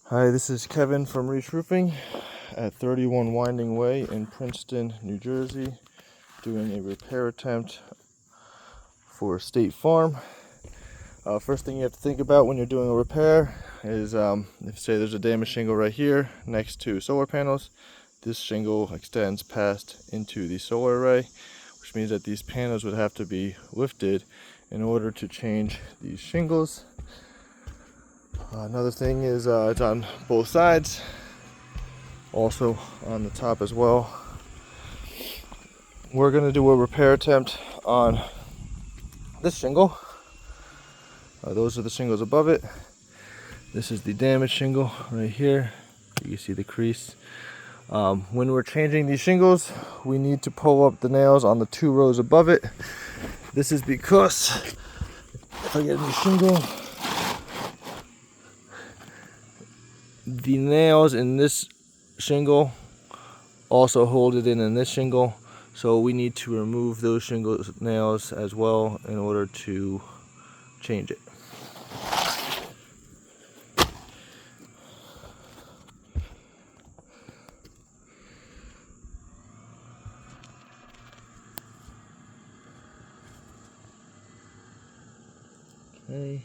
Hi, this is Kevin from Reisch Roofing at 31 Winding Way in Princeton, New Jersey, doing a repair attempt for State Farm. First thing you have to think about when you're doing a repair is if say there's a damaged shingle right here next to solar panels, this shingle extends past into the solar array, which means that these panels would have to be lifted in order to change these shingles. Another thing is it's on both sides, also on the top as well. We're going to do a repair attempt on this shingle. Those are the shingles above it. This is the damaged shingle right here. You can see the crease. When we're changing these shingles, we need to pull up the nails on the 2 rows above it. This is because if I get a new shingle, the nails in this shingle also hold it in this shingle, so we need to remove those shingle nails as well in order to change it. Okay.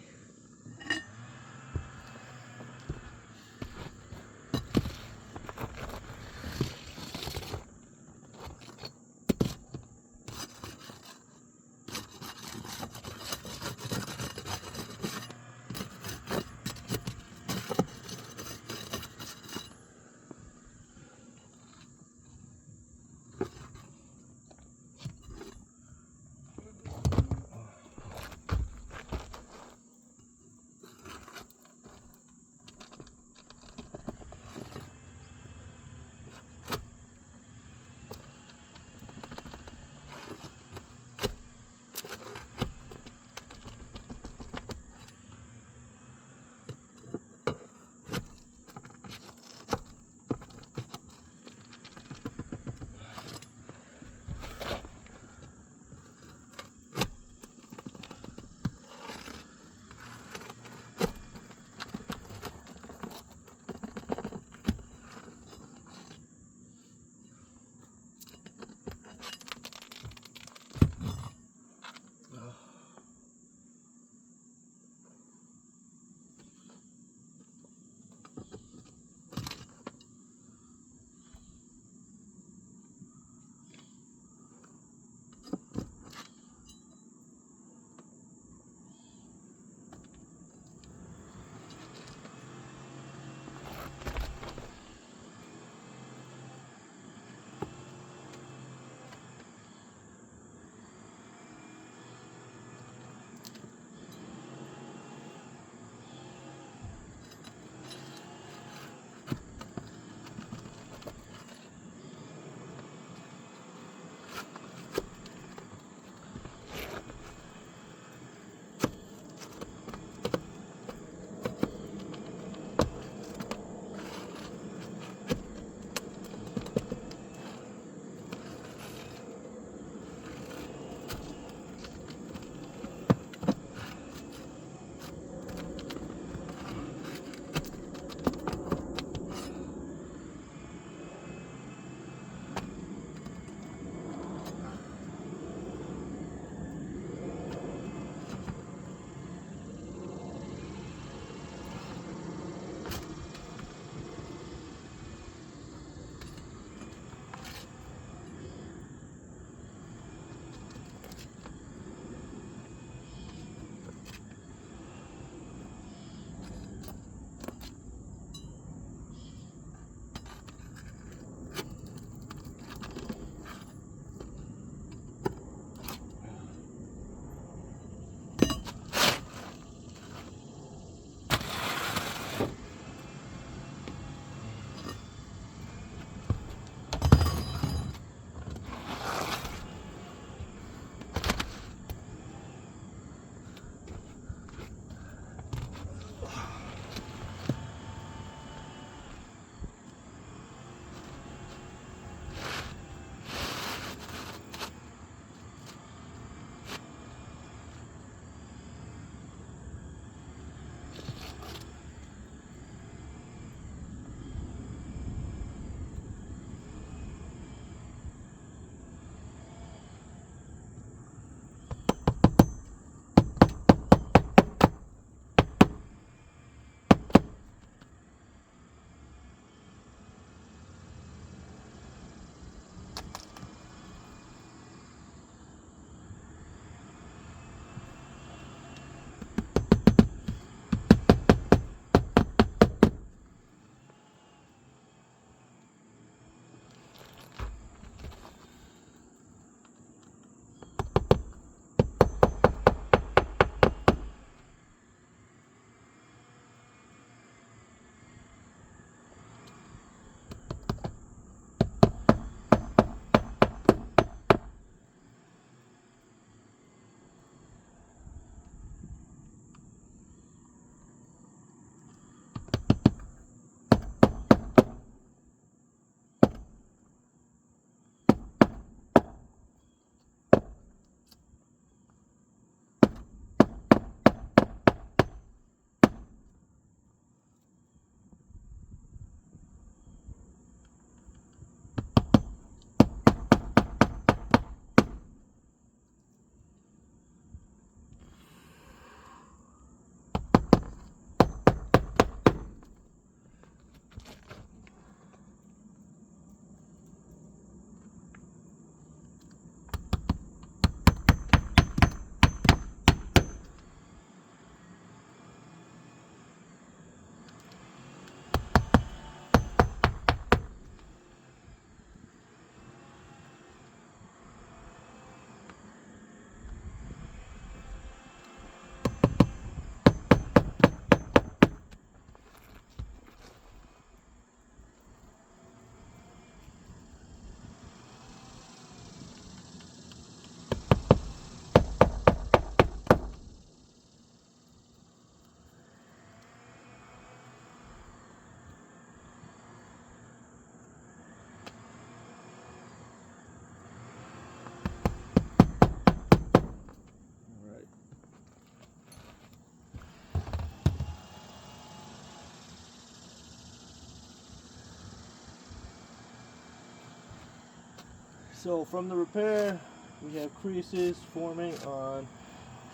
So from the repair, we have creases forming on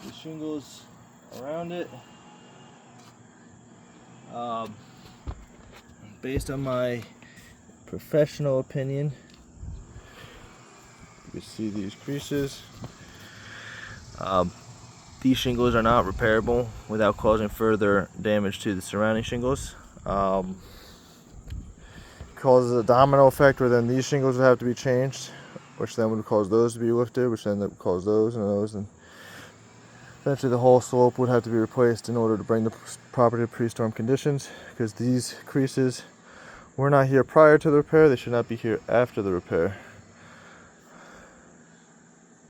the shingles around it. Based on my professional opinion, you can see these creases. These shingles are not repairable without causing further damage to the surrounding shingles. Causes a domino effect where then these shingles would have to be changed, which then would cause those to be lifted, which then would cause those and those, and eventually the whole slope would have to be replaced in order to bring the property to pre-storm conditions, because these creases were not here prior to the repair. They should not be here after the repair.